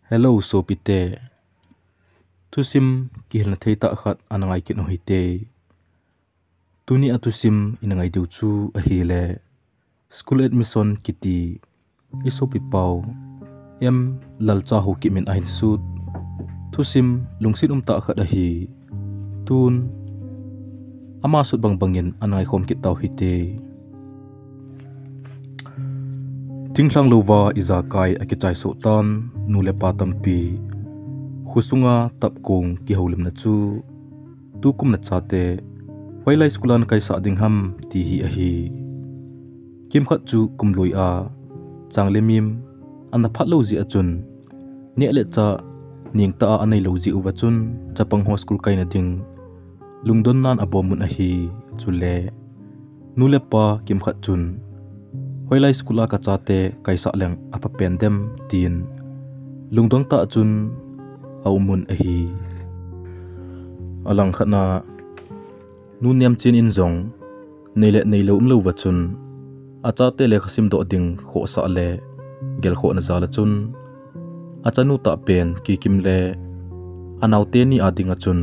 Hello sopite. Thusim kihil nathei ta khat anangai kin hoite. Tuni atusim inangai deuchu a hile. School admission kiti. Isopi pau. Em lalcha ho kimin ahin sut. Thusim lungsit umtah khat a hi. Tun ama sut bangin anangai khom kit tau hite. Tinglang lova iza kai akichai sotan nule patampi. Khusunga tapkong kiholim na chu tukum na chate wailai skulan kai sa dingham ti hi a hi kim khat chu kumloi a changlemim anna phatlo ji achun ne le cha ning ta anei lo ji uwa chun chapang ho school kai na ding lungdon nan abomun a hi chule nule pa kim khat chun wailai skula ka chate kai sa leng apa pendem tin lungdong ta chun aumun a hi alang khana nuniam chin in zong neile neilo umlo wachun acha te le khasim do ding kho sa le gel kho na zala chun achanu ta pen ki kim le anaute ni adinga chun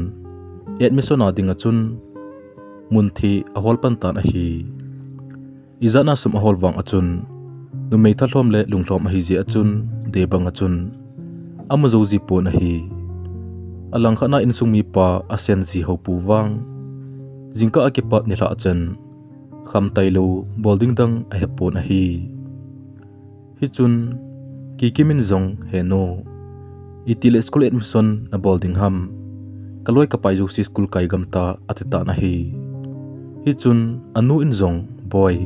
admission adinga chun munthi ahol pan tan a hi izana sum ahol wang achun numei thalom le lunghlom a hi ji achun debang achun amazozi pon a hi alang khana insungmi pa asen ji ho pu wang jingka akipat ni la chen kham tailo bolding dang a hepon a hi chun kikimin zong heno itile school admission na bolding ham kaloi kapai jo si school kai gamta atita na hi chun anu in zong boy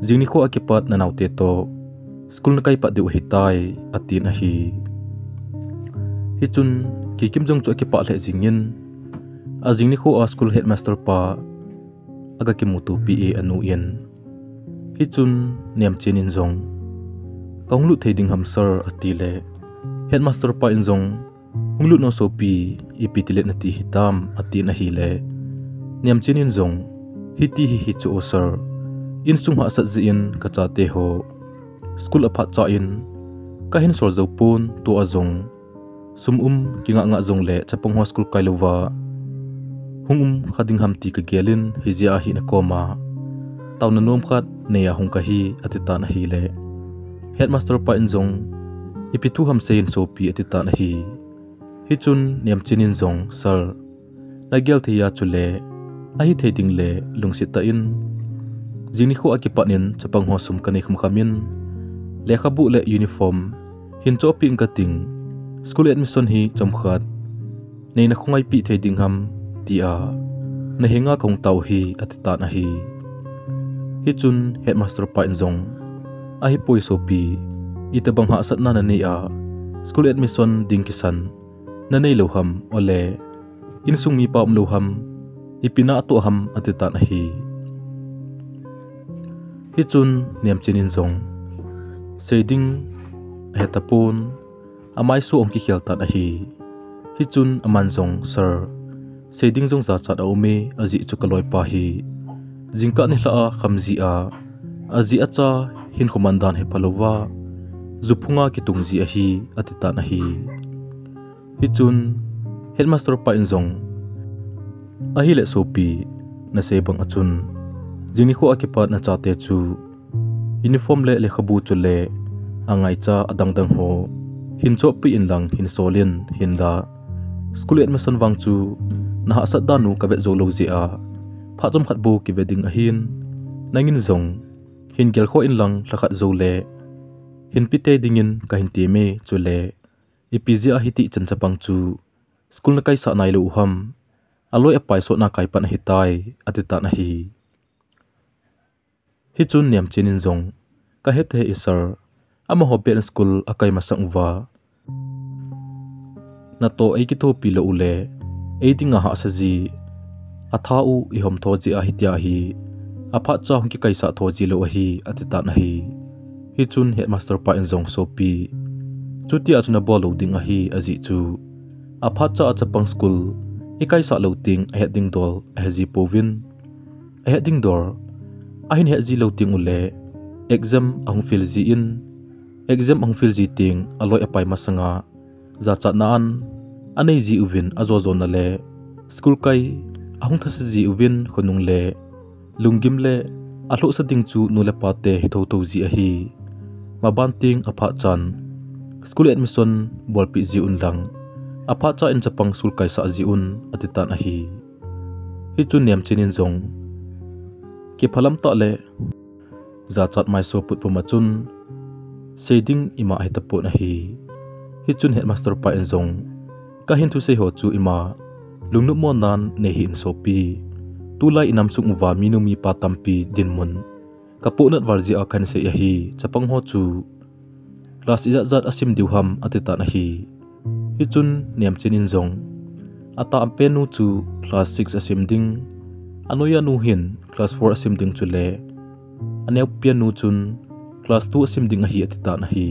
jingni kho akipat na naute to school na kai pa de hitai atin a hi chun kikim jong chu akipa le jingin azingni kho a school headmaster pa aga kimutu pe anu yen chun niam chenin zong kaunglu theding ham sir atile headmaster pa in zong hunglu no sopi ipitile na ti hitam atin a hile niam chenin zong hiti hi chu sir in sung ha sat zin ka chate ho school apha cha in kahin sor zo pun to azong sum kinga nga zong le chapong ho school kailova hungum khading ham ti ka gelin hizia hi na koma tawna nom khat neya hung ka hi atita na hi le headmaster pa in zong ipitu ham sein sopi atita na hi chun niam chinin zong sir nagel thia chule ahi theding le lungsit ta in jini kho akipanin chapang ho sum kanai khum khamin lekha bu le uniform hin chopi inkating school admission hi chomkhat nei na khongai pi theding ham tia na hinga khong tau hi atita na hi chun headmaster pa inzong ahi poi sopi itabang ha satna na nei a school admission ding kisan na nei loham ole insung mi pa loham ipina to ham atita na hi chun niam chinin zong seding hetapon amai su ongki khelta na hi chun amanzong sir seding zong za chat aume aji chukaloi pa hi jingka ni hla khamji a aji acha hin khomandan he palowa zuphunga ki tungji a hi atita na hi chun headmaster pa inzong ahi le sopi na sebang achun jini kho akipat na chate chu uniform le lekhabu chule angai cha adangdang ho hincho pi inlang hin solin hinda school admission wang chu na sa danu ka be zolo ji a phachom khat bu ki wedding a hin nangin zong hin gel kho inlang thakhat zole hin pite dingin ka hin te me chule ipji a hiti chanchapang chu school na kai sa nai lo ham aloi apai so na kai pan hitai atita na hi chun niam chinin zong ka hethe isar ama hoben school akai masangwa na to ei ki to pilo ule eitinga ha saji athau I hom thoji a hitia hi apha cha hong ki kaisa thoji lo hi atita na hi chun headmaster pa inzong sopi chutia chuna bol loading a hi aji chu apha cha achapang school ikai sa loading a heading dol a haji povin a heading door ahin haji loading ule exam ang fil ji in exam ang fil ji ting aloi apai masanga za chat naan anei ji uvin azo na le school kai ahung thas ji uvin khonung le lungim le ahlo sa ding chu nu le pate hitho to ji a hi mabanting apha chan school admission bolpi ji unlang apha cha in chapang school kai sa ji un atitan a hi chu niam chinin zong ke phalam ta le za chat mai so put puma chun seding ima ai tapo na hi chun headmaster pa en zong ka hin thu se ho chu ima lungnu mo nan ne hin sopi tulai inam sung wa minumi pa tampi dinmun kapo nat warji a khan se ya hi chapang ho chu class iza zat asim diuham atita na hi chun niam chinin zong ata ampenu chu class 6 asim ding anoya nu hin class 4 asim ding chu le aneu pianu chun class 2 asim ding a hi atita na hi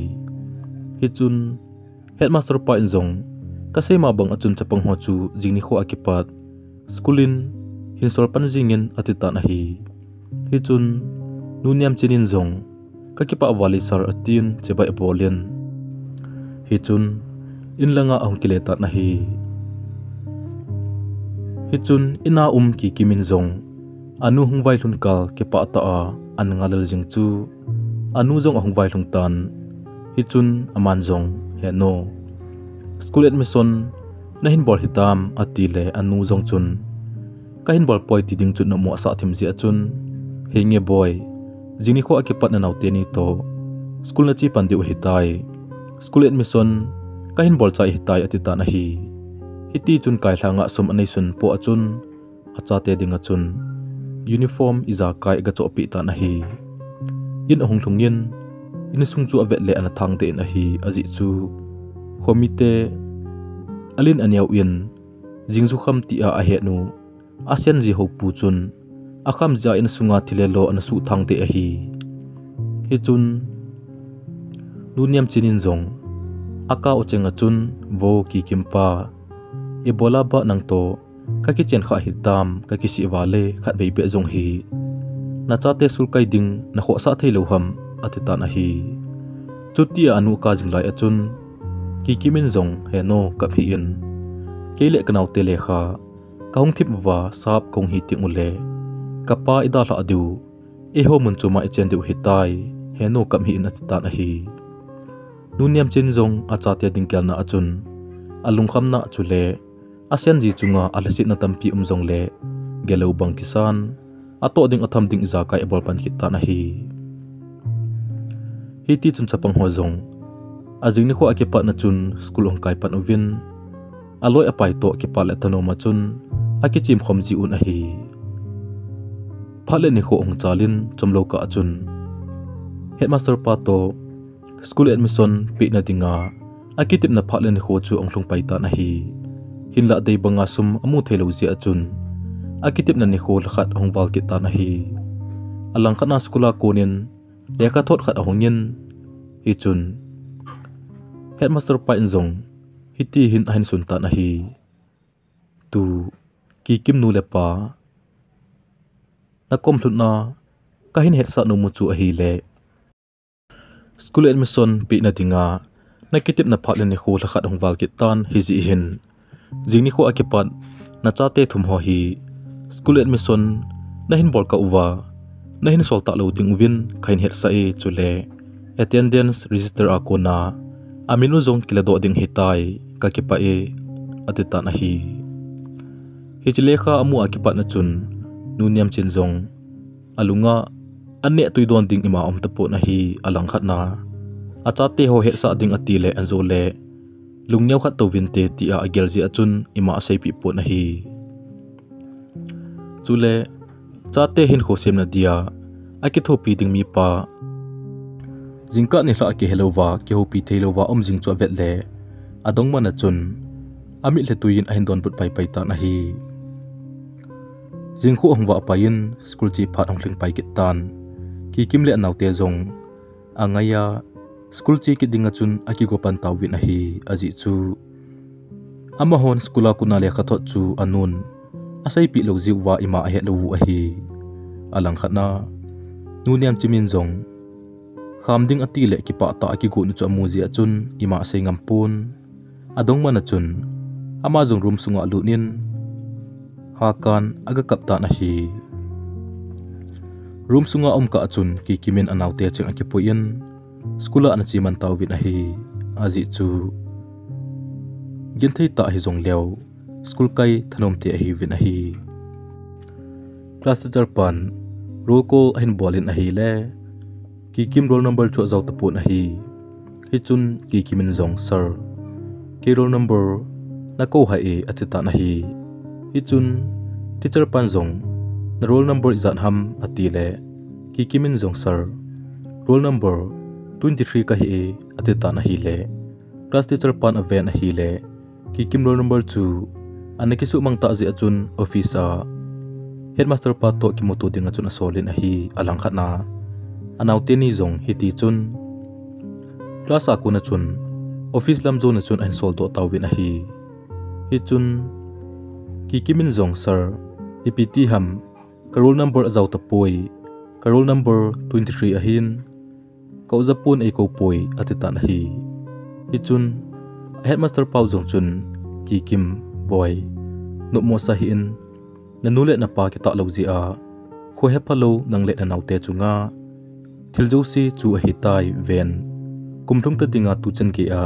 chun headmaster pa in zong kasai ma bang achun chapang ho chu jingni kho akipat schoolin hinsol panjingin atita na hi chun nuniam chinin zong kakipa wali sar atin chebai bolien chun inlanga ahung kileta na hi chun ina ki kimin zong anu hungwai hlun kal ke pa ta a an ngalal jing chu anu zong hungwai hlung tan chun aman zong he no school admission na hin bol hitam atile anu zong chun ka hin bol poi ti ding chun no mo sa thim ji achun henge boy jini kho akipat na naute ni to school na chi pandiu hitai school admission ka hin bol chai hitai atita na hi hiti chun kai hlanga som anei sun po achun acha te ding achun uniform iza kai ga chopi ta na hi in ahung thungin in sung chu avet le ana thang te na hi aji chu homite alin anyau in jingzu kham ti a he nu asian ji ho pu chun akham ja in sunga thile lo an su thang te a hi chun nuniam chinin zong aka ochenga chun vo ki kimpa ebola ba nang to kaki chen kha hitam kaki si wale khat vei be zong hi na chate sul kai ding na kho sa thei lo ham atita na hi chutia anu ka jinglai achun ki kimin zong he no ka phi in kele kanau te le kha kaung thip wa sap kong hi ti ule kapa ida la adu e ho mun chuma e chen du hitai he no kam hi in atita na hi nuniam chen zong acha te ding kyal na achun alung kham na chule asian ji chunga alasit na tampi zong le gelo bang kisan ato ding atham ding za kai bol pan khita na hi hiti chun chapang ho zong azing ni kho akipa na chun school ong kai pan uvin aloi apai to akipa le tano ma chun akichim khom ji un a hi phale ni kho ong chalin chomlo ka achun headmaster pa to school admission pe na dinga akitip na phale ni kho chu ong hlung pai ta na hi hinla dei banga sum amu thelo ji achun akitip na ni kho khat ong wal ki ta na hi alang khana skula konin leka thot khat ahongin hi chun headmaster pa inzong hiti hin ahin sun ta na hi tu ki kim nu le pa na kom thut na ka hin het sa no mu chu a hi le school admission pe na dinga na kitip na phatle ni kho khat ong wal ki tan hi ji hin jingni kho akipat na chate thum ho hi school admission na hin bol ka uwa na hin sol ta lo ding win khain het sa e chule attendance register akona aminu zong kilado ding hitai ka kipa e atita na hi hichlekha amu akipat na chun nuniam chin zong alunga anne tuidon ding ima om tapo na hi alang khat na achate ho het sa ding atile anzole lungnyau khat to vinte ti a gelji achun ima sei pi po na hi chule chate hin khosem na dia akitho pi ding mi pa jingka ni hla ki helowa ki hopi theilowa omjing chu vet le adong mana chun ami le tuin ahin don put pai pai ta na hi jingkhu hongwa pain school chi phat hongling pai ki tan ki kimle naute zong angaya school chi ki dinga chun aki go pan taw win a hi aji chu ama hon skula kuna le khathot chu anun asai pi lo jiwa ima a he lo a hi alang khatna nuniam chimin zong khamding ati le ki pa ta ki gu nu chu mu ji achun ima sei ngampun adong mana chun ama jong room sunga lunin hakan aga kapta na hi room sunga ka chun ki kimin anaute cheng akipoin skula an chi man tawin a hi aji chu ginthei ta hi jong leo school kai thanom te hi vin a hi class teacher pan roll call hin bolin a hi le ki kim roll number chu zau tapun a hi chun ki kimin jong sir ki roll number na ko ha e atita na hi chun teacher pan jong na roll number izan ham atile ki kimin jong sir roll number 23 ka hi atita na hi le class teacher pan aven a hi le ki kim roll number 2 anaki su mang ta ji achun office a headmaster pa to ki moto ding achun asolin a hi alang khatna anaute ni jong hiti chun class a kuna chun office lam zone chun an sol to tawin a hi chun ki kimin jong sir EPT ham ka roll number azaw ta poi ka roll number 23 ahin ka uzapun ay ko poi atita na hi chun headmaster pau jong chun ki kim boy no mo sa hin nanule na pa kita loji a kho he phalo nang le na naute chunga thiljo si chu a hitai ven kumthung ta tinga tu chen ki a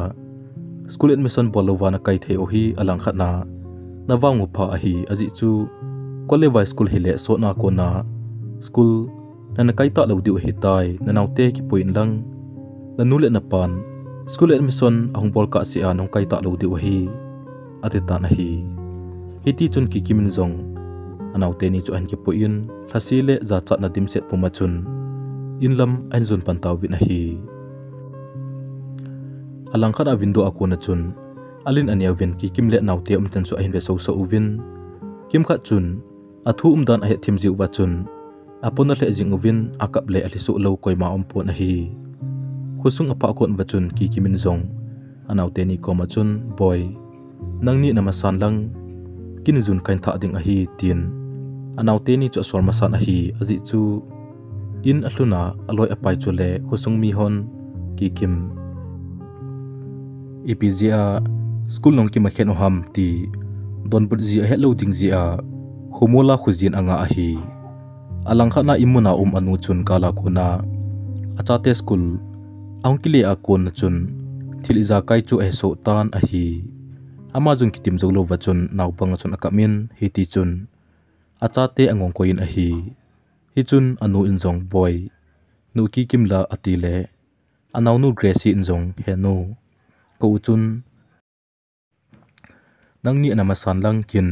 school admission bolowana kai the o hi alang khatna nawangu pha a hi aji chu koleva school hile so na ko na school na kai ta lo diu hi tai na naute ki point lang na nule na pan school admission ahong bol ka si anong kai ta lo diu hi atita na hi hiti chun ki kimin jong anaute ni chu an ki poin thasile za chat na dimset puma chun inlam an zon pantaw win a hi alang khana window ako na chun alin ania ven ki kimle naute umtan chu ahin ve so so uvin kim kha chun athu umdan a he thim jiu wa chun apona le jing uvin akap le ali su lo koima umpo na hi khusung apa kon wa chun ki kimin jong anaute ni ko ma chun boy nangni na masan lang kin jun kain tha ding a hi tin anaute ni chu sor masan a hi aji chu in ahluna aloi apai chu le khusung mi hon ki kim ipizia school nong ki makhen ham ti don bud ji a hello ding ji a khumula khuzin anga a hi alang khana imuna anu chun kala khuna achate school angkile a kon chun thiliza kai chu e so tan a hi ama jung kitim jolo wa chun naw pang chun akamin hiti chun achate angong koin a hi chun anu injong boy nu ki kimla atile anaw nu gracie injong henu ko chun nangni na masan lang kin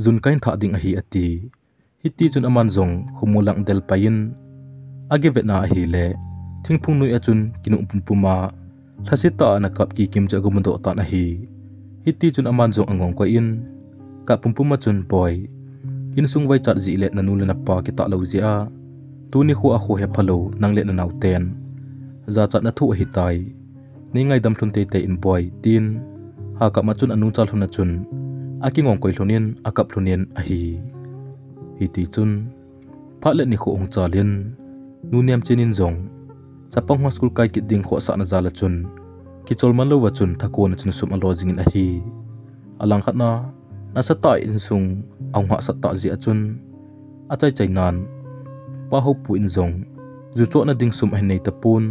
zun kain tha ding a hi ati hiti chun aman jong khumulang del pain age vetna a hi le thingphung nui achun kinu pumpuma thasita na kap ki kim cha gumundo ta na hi hiti chun aman jong angong ko in ka pumpuma chun boy in sung vai chat ji le nanule na pa ki ta lo ji a tuni khu a khu he phalo nang le na naw ten za chat na thu hi tai ni ngai dam thun te te in boy tin ha ka ma chun anu chal thuna chun akingong koi thlonin akap thlunin a hi hiti chun pha le ni khu ong chalin nu niam chenin jong chapang ho school kai ki ding kho sa na zala chun ki cholman lo wa chun thako na chun sum alo jingin a hi alang khatna na sa ta in sung ong ha sa ta ji a chun a chai chai nan pa ho pu in jong zu cho na ding sum ai nei ta pun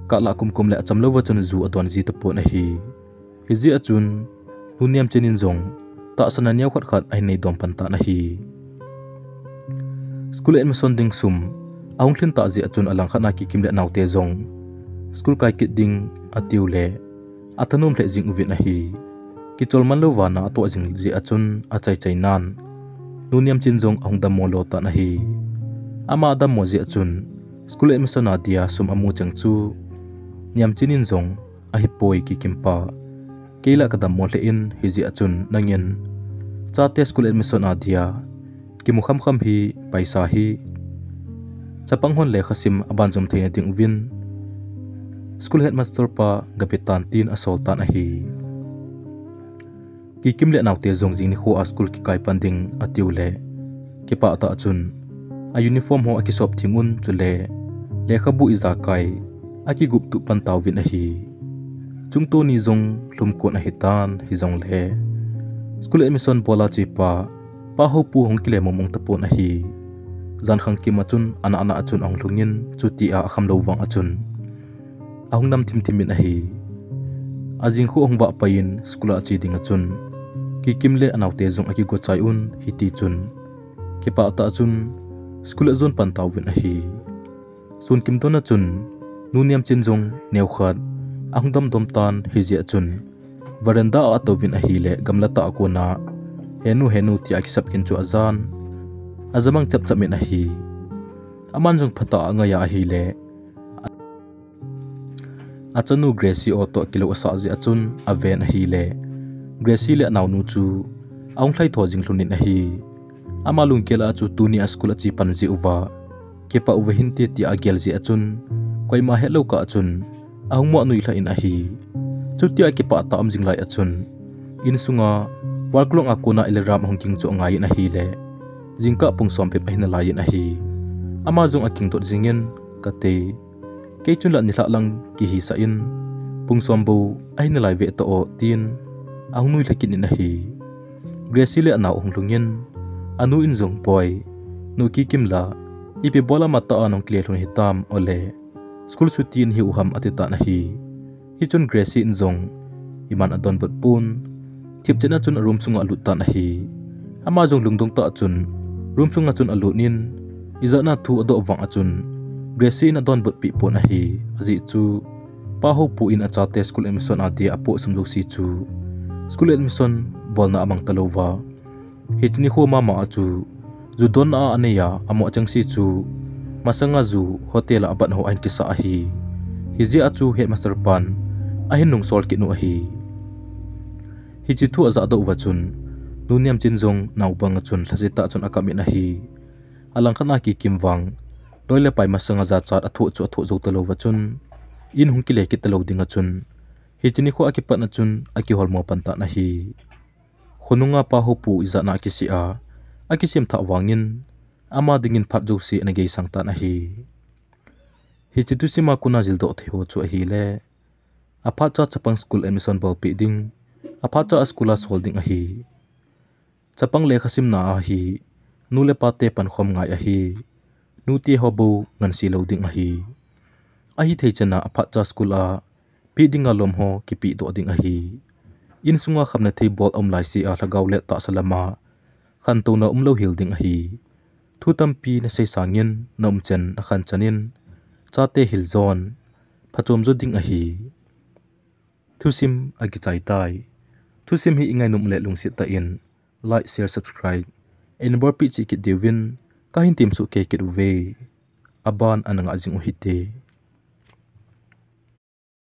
ka la kum kum le acham lo wa chun zu adwan ji ta pun a hi ji a chun nu niam chenin jong ta sana niaw khat khat ai nei dom pan ta na hi school admission ding sum aung thlin ta ji achun alang khana ki kimle naute jong school kai ki ding atiule athanum hle jing uvin a hi ki cholman lo wana to jing ji achun achai chai nan nuniam chin jong aung dam mo lo ta na hi ama dam mo ji achun school admission adia sum amu changchu niam chinin jong a hi poi ki kimpa keila kadam mo hle in hi ji achun nangin chate school admission adia ki mukham kham hi paisa hi chapang hon le khasim aban jom theina ding win school headmaster pa gapitan tin asoltan a hi ki kimle naute jong jing ni kho a school ki kai panding atiule ki pa ta chun a uniform ho aki sop thingun chule lekha bu iza kai aki gup tu pan taw win a hi chung to ni zong hlum ko na hitan hi zong le school admission bola chi pa ho pu hong kile momong tapo na hi zan khang ki machun ana achun ong lungin chuti a kham lo wang achun ahung nam thim thimin a hi azing khu ong ba pain school a chi ding achun ki kimle anaute zong aki go chai un hi ti chun ki pa ta chun school a zon pan taw win a hi sun kim dona chun nuniam chin zong neu khat ahung dom tan hi zia chun varanda a to win a hi le gamla ta ko na henu ti akisap kin chu azan azamang chap min a hi aman jong phata anga ya hi le achanu gracie auto kilo asa ji achun aven a hi le gracie le naw nu chu aung thlai tho jing hlunin a hi amalung kela chu tuni a school chi panji uwa kepa uwa hinti ti agel ji achun koima hello ka achun ahung mo nui hla in a hi chuti a kepa ta amjing lai achun in sunga warklong akuna ilram hongking chu ngai na hi le jingka pungsom pe pahina lai na hi amazong aking to jingen kate ke chun la ni hla lang ki hi sa in pungsom bo aina lai ve to o tin ahung nui thakin in a hi gracie le anau honglungin anu in zong poi nu ki kimla ipe bola mata anong clear hun hitam ole school sutin hi uham atita na hi chun gracie in zong iman adon bot pun thip chena chun room chunga luta na hi ama jong lungdong ta chun room chunga chun alunin izana thu ado wang achun gracie in adon bot pi pon a hi aji chu pa ho pu in achate school admission ati apo sumjo si chu school admission bolna amang talowa hitni kho mama achu judon a aneya amo changsi chu masanga zu hotel aban ho ain kisa a hi hiji achu headmaster pan ahin nung sol ki nu a hi hi chi thu aza do wachun nuniam chinjong naubang chun thajita chun akami na hi alang khana ki kimwang loile pai masanga za chat athu zo talo wachun in hungkile ki talo dinga chun hi chini kho akipat na chun aki holmo panta na hi khonunga pa hopu iza na kisi a akisim tha wangin ama dingin phat jo si anagei sangta na hi chi tusima kuna jil do theo chu hi le apha cha chapang school admission bol pi ding apha cha skula holding a hi chapang le khasim na a hi nule pate pan khom ngai a hi nuti hobo ngan si loading a hi theichana apha cha skula pi dinga lom ho ki pi do ding a hi in sunga khamna thei bol om lai si a lagaw le ta salama khan to na umlo hil ding a hi thu tampi na sei sangin nom chen a khan chanin chate hil zone phachom zo ding a hi thusim agi chai tai thusim hi ingai num le lungset ta in like share subscribe en bor pi chi ki devin ka hin tim su ke ki ve aban ananga jing u hite